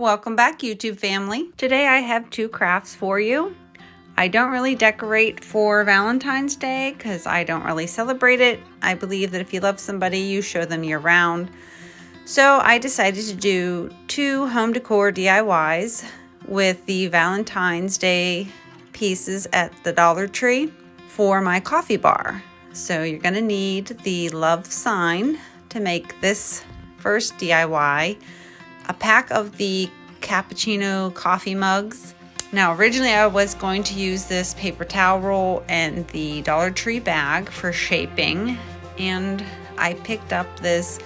Welcome back, YouTube family. Today I have two crafts for you. I don't really decorate for Valentine's Day because I don't really celebrate it. I believe that if you love somebody, you show them year round. So I decided to do two home decor DIYs with the Valentine's Day pieces at the Dollar Tree for my coffee bar. So you're going to need the love sign to make this first DIY. A pack of the cappuccino coffee mugs. Now originally I was going to use this paper towel roll and the Dollar Tree bag for shaping, and I picked up this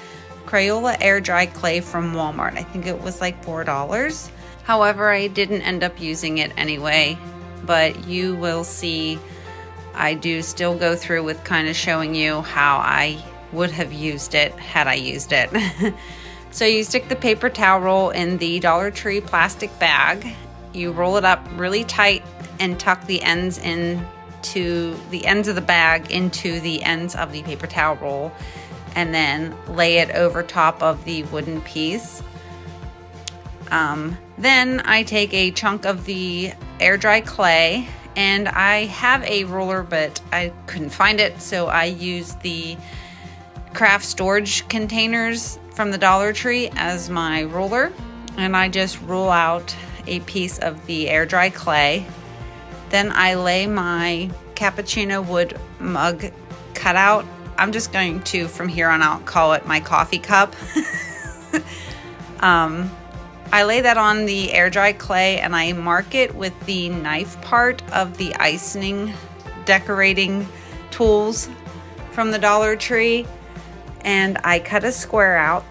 Crayola air dry clay from Walmart. I think it was like $4. However, I didn't end up using it anyway, but you will see I do still go through with kind of showing you how I would have used it had I used it. So you stick the paper towel roll in the Dollar Tree plastic bag. You roll it up really tight and tuck the ends into the ends of the bag into the ends of the paper towel roll, and then lay it over top of the wooden piece. Then I take a chunk of the air dry clay, and I have a roller but I couldn't find it, so I used the craft storage containers from the Dollar Tree as my roller, and I just roll out a piece of the air dry clay. Then I lay my cappuccino wood mug cutout. I'm just going to, from here on out, call it my coffee cup. I lay that on the air dry clay and I mark it with the knife part of the icing decorating tools from the Dollar Tree. And I cut a square out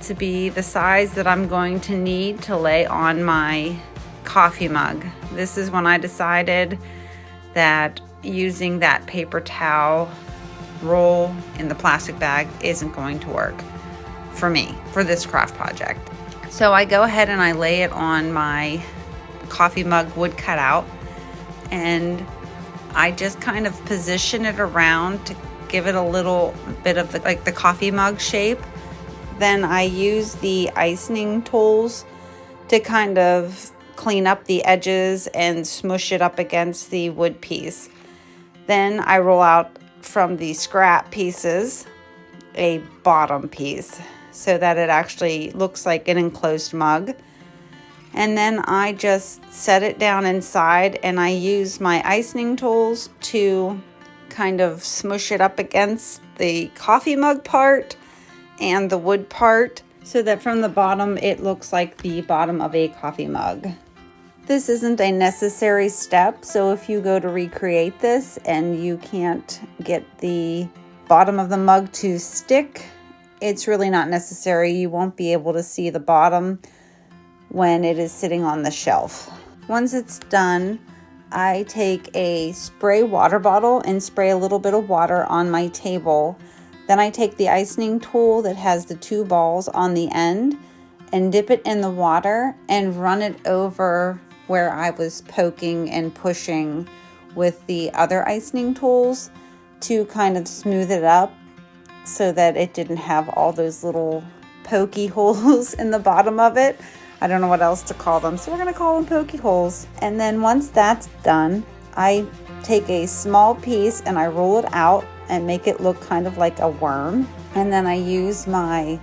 to be the size that I'm going to need to lay on my coffee mug. This is when I decided that using that paper towel roll in the plastic bag isn't going to work for me for this craft project. So I go ahead and I lay it on my coffee mug wood cutout, and I just kind of position it around to give it a little bit of the coffee mug shape. Then I use the icing tools to kind of clean up the edges and smush it up against the wood piece. Then I roll out from the scrap pieces a bottom piece so that it actually looks like an enclosed mug. And then I just set it down inside, and I use my icing tools to kind of smush it up against the coffee mug part and the wood part so that from the bottom it looks like the bottom of a coffee mug. This isn't a necessary step, so if you go to recreate this and you can't get the bottom of the mug to stick, it's really not necessary. You won't be able to see the bottom when it is sitting on the shelf. Once it's done, I take a spray water bottle and spray a little bit of water on my table. Then I take the icing tool that has the two balls on the end and dip it in the water and run it over where I was poking and pushing with the other icing tools to kind of smooth it up so that it didn't have all those little pokey holes in the bottom of it. I don't know what else to call them, so we're gonna call them pokey holes. And then once that's done, I take a small piece and I roll it out and make it look kind of like a worm. And then I use my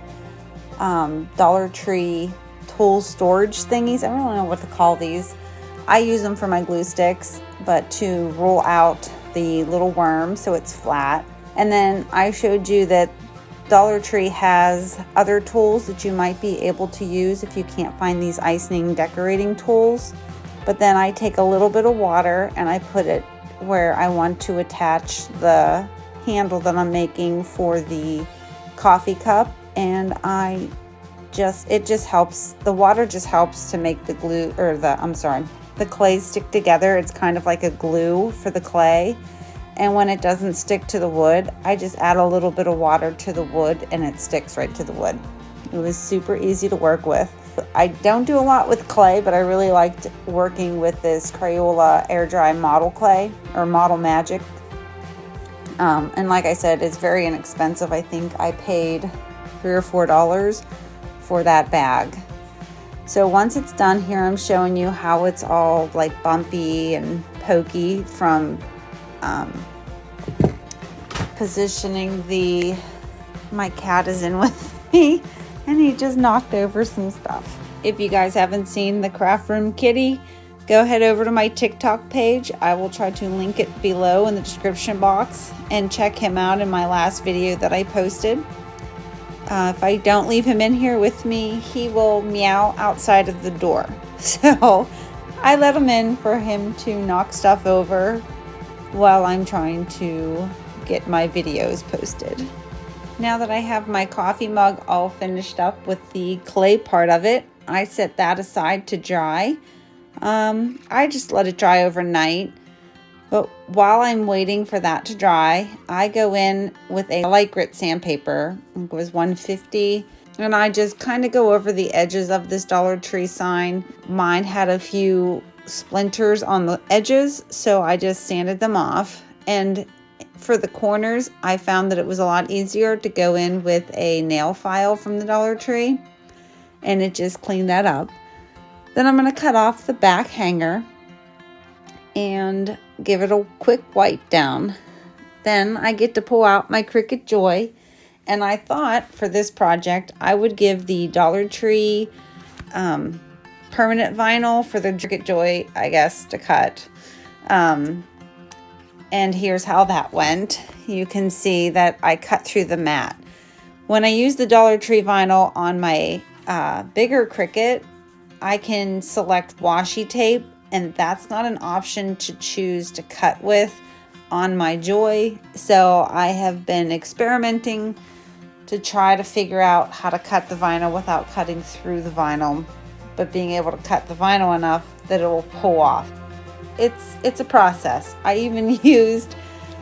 Dollar Tree tool storage thingies. I don't really know what to call these. I use them for my glue sticks, but to roll out the little worm so it's flat. And then I showed you that Dollar Tree has other tools that you might be able to use if you can't find these icing decorating tools. But then I take a little bit of water and I put it where I want to attach the handle that I'm making for the coffee cup, and it just helps, the water just helps to make the glue, or the clay stick together. It's kind of like a glue for the clay. And when it doesn't stick to the wood, I just add a little bit of water to the wood and it sticks right to the wood. It was super easy to work with. I don't do a lot with clay, but I really liked working with this Crayola air dry model clay, or Model Magic. And like I said, it's very inexpensive. I think I paid $3 or $4 for that bag. So once it's done here, I'm showing you how it's all like bumpy and pokey from positioning my cat is in with me, and he just knocked over some stuff. If you guys haven't seen the Craft Room Kitty, go head over to my TikTok page. I will try to link it below in the description box, and check him out in my last video that I posted. If I don't leave him in here with me, he will meow outside of the door. So I let him in for him to knock stuff over while I'm trying to get my videos posted. Now that I have my coffee mug all finished up with the clay part of it, I set that aside to dry. I just let it dry overnight. But while I'm waiting for that to dry, I go in with a light grit sandpaper. It was $1.50. And I just kind of go over the edges of this Dollar Tree sign. Mine had a few splinters on the edges, so I just sanded them off. And for the corners, I found that it was a lot easier to go in with a nail file from the Dollar Tree. And it just cleaned that up. Then I'm going to cut off the back hanger and give it a quick wipe down. Then I get to pull out my Cricut Joy, and I thought for this project I would give the Dollar Tree permanent vinyl for the Cricut Joy, I guess, to cut. And here's how that went. You can see that I cut through the mat. When I use the Dollar Tree vinyl on my bigger Cricut, I can select washi tape, and that's not an option to choose to cut with on my Joy. So I have been experimenting to try to figure out how to cut the vinyl without cutting through the vinyl, but being able to cut the vinyl enough that it will pull off. It's a process. I even used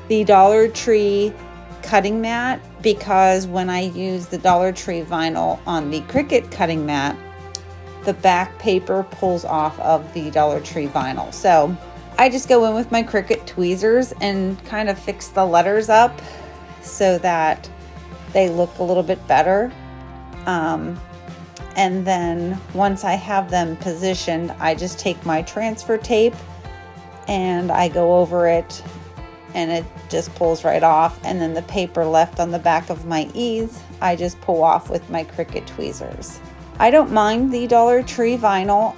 the Dollar Tree cutting mat, because when I use the Dollar Tree vinyl on the Cricut cutting mat, the back paper pulls off of the Dollar Tree vinyl. So I just go in with my Cricut tweezers and kind of fix the letters up so that they look a little bit better. And then once I have them positioned, I just take my transfer tape and I go over it, and it just pulls right off. And then the paper left on the back of my ease, I just pull off with my Cricut tweezers. I don't mind the Dollar Tree vinyl.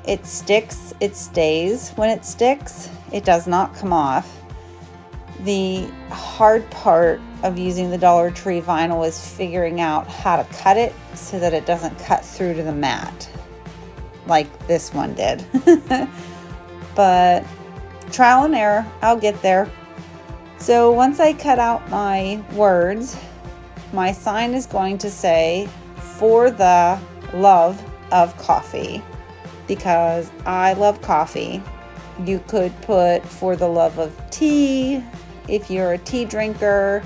It sticks, it stays when it sticks. It does not come off. The hard part of using the Dollar Tree vinyl is figuring out how to cut it so that it doesn't cut through to the mat like this one did. But trial and error, I'll get there. So once I cut out my words, my sign is going to say, "For the love of coffee," because I love coffee. You could put "For the love of tea" if you're a tea drinker,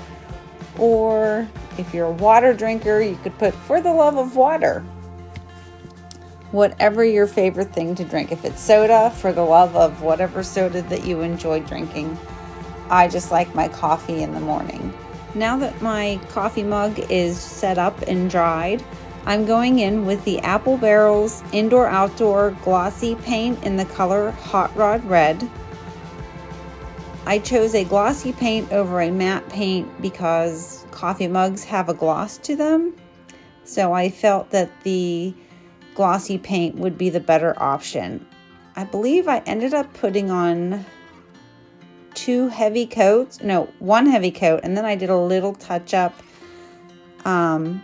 or if you're a water drinker, you could put "For the love of water." Whatever your favorite thing to drink. If it's soda, for the love of whatever soda that you enjoy drinking. I just like my coffee in the morning. Now that my coffee mug is set up and dried, I'm going in with the Apple Barrels Indoor Outdoor Glossy Paint in the color Hot Rod Red. I chose a glossy paint over a matte paint because coffee mugs have a gloss to them. So I felt that the glossy paint would be the better option. I believe I ended up putting on one heavy coat, and then I did a little touch up. And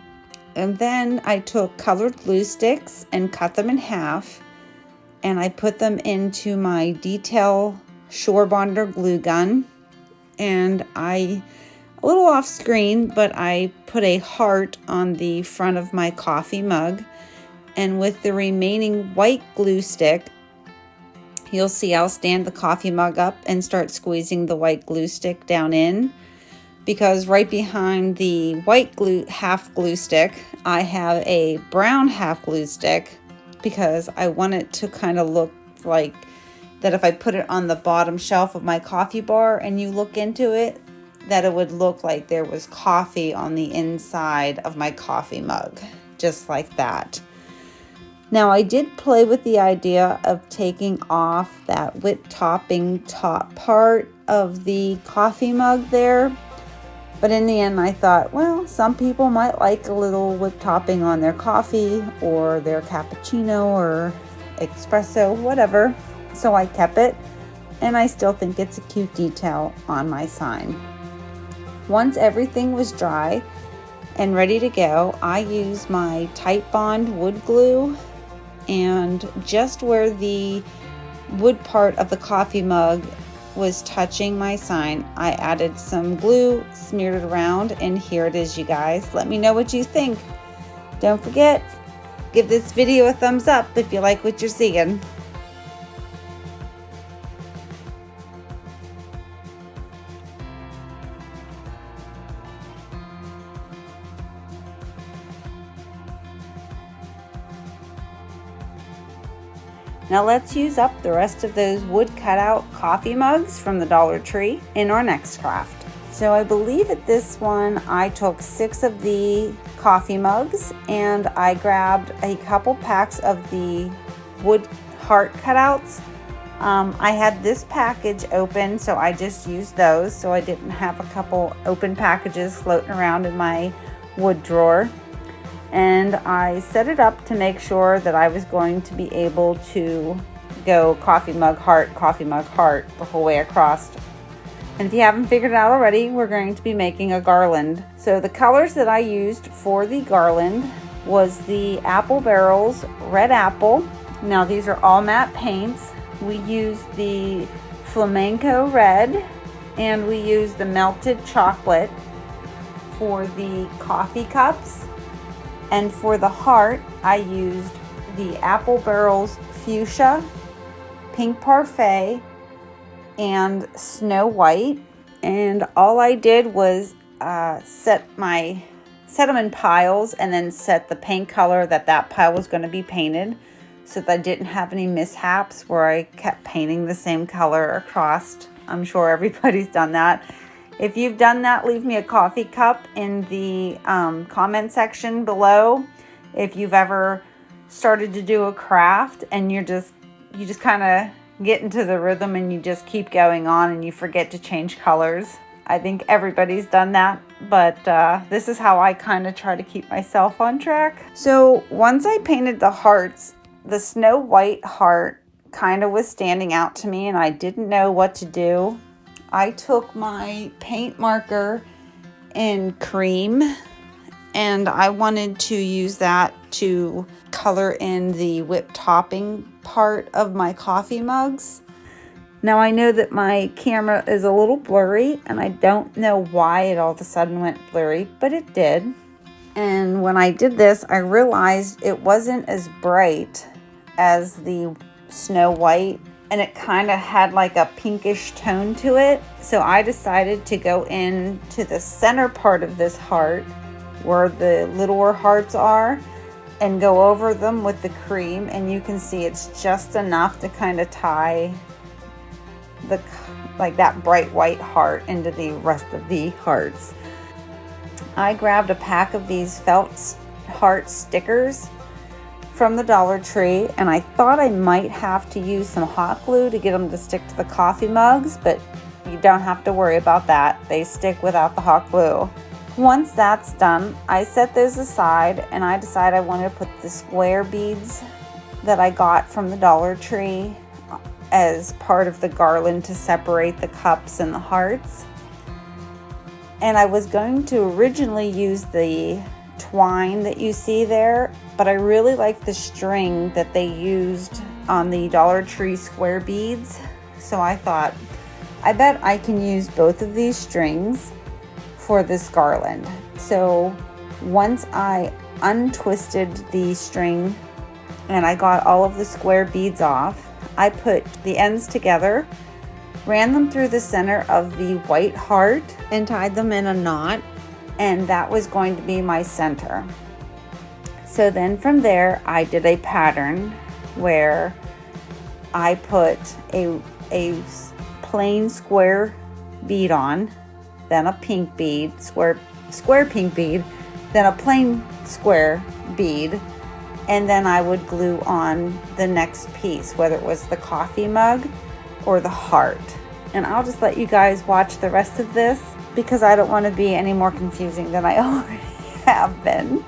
then I took colored glue sticks and cut them in half, and I put them into my detail Shore Bonder glue gun. And a little off screen, but I put a heart on the front of my coffee mug. And with the remaining white glue stick, you'll see I'll stand the coffee mug up and start squeezing the white glue stick down in, because right behind the white half glue stick, I have a brown half glue stick, because I want it to kind of look like that if I put it on the bottom shelf of my coffee bar and you look into it, that it would look like there was coffee on the inside of my coffee mug, just like that. Now I did play with the idea of taking off that whipped topping top part of the coffee mug there. But in the end I thought, well, some people might like a little whipped topping on their coffee or their cappuccino or espresso, whatever. So I kept it, and I still think it's a cute detail on my sign. Once everything was dry and ready to go, I used my Titebond wood glue, and just where the wood part of the coffee mug was touching my sign, I added some glue, smeared it around, and here it is, you guys. Let me know what you think. Don't forget, give this video a thumbs up if you like what you're seeing. Now let's use up the rest of those wood cutout coffee mugs from the Dollar Tree in our next craft. So I believe at this one I took 6 of the coffee mugs, and I grabbed a couple packs of the wood heart cutouts. I had this package open, so I just used those, so I didn't have a couple open packages floating around in my wood drawer. And I set it up to make sure that I was going to be able to go coffee mug heart the whole way across. And if you haven't figured it out already, we're going to be making a garland. So the colors that I used for the garland was the Apple Barrels Red Apple. Now these are all matte paints. We used the Flamenco Red, and we used the Melted Chocolate for the coffee cups. And for the heart, I used the Apple Barrels Fuchsia, Pink Parfait, and Snow White. And all I did was set them in piles, and then set the paint color that pile was going to be painted, so that I didn't have any mishaps where I kept painting the same color across. I'm sure everybody's done that. If you've done that, leave me a coffee cup in the comment section below. If you've ever started to do a craft and you just kind of get into the rhythm and you just keep going on and you forget to change colors. I think everybody's done that, but this is how I kind of try to keep myself on track. So once I painted the hearts, the Snow White heart kind of was standing out to me, and I didn't know what to do. I took my paint marker in cream, and I wanted to use that to color in the whipped topping part of my coffee mugs. Now I know that my camera is a little blurry, and I don't know why it all of a sudden went blurry, but it did. And when I did this, I realized it wasn't as bright as the Snow White, and it kind of had like a pinkish tone to it. So I decided to go into the center part of this heart, where the littler hearts are, and go over them with the cream. And you can see it's just enough to kind of tie that bright white heart into the rest of the hearts. I grabbed a pack of these felt heart stickers from the Dollar Tree, and I thought I might have to use some hot glue to get them to stick to the coffee mugs, but you don't have to worry about that. They stick without the hot glue. Once that's done, I set those aside, and I decided I wanted to put the square beads that I got from the Dollar Tree as part of the garland to separate the cups and the hearts. And I was going to originally use the twine that you see there, but I really like the string that they used on the Dollar Tree square beads. So I thought, I bet I can use both of these strings for this garland. So once I untwisted the string and I got all of the square beads off, I put the ends together, ran them through the center of the white heart, and tied them in a knot, and that was going to be my center. So then from there, I did a pattern where I put a plain square bead on, then a pink bead, square pink bead, then a plain square bead, and then I would glue on the next piece, whether it was the coffee mug or the heart. And I'll just let you guys watch the rest of this because I don't want to be any more confusing than I already have been.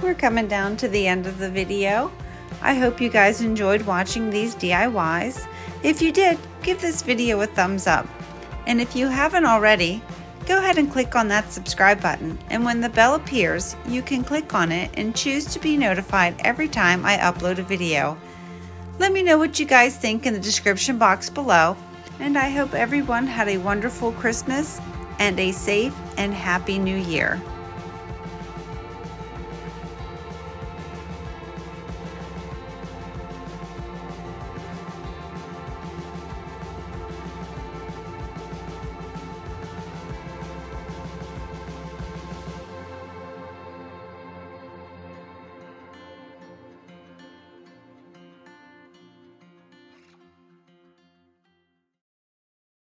We're coming down to the end of the video. I hope you guys enjoyed watching these DIYs. If you did, give this video a thumbs up. And if you haven't already, go ahead and click on that subscribe button. And when the bell appears, you can click on it and choose to be notified every time I upload a video. Let me know what you guys think in the description box below. And I hope everyone had a wonderful Christmas and a safe and happy New Year.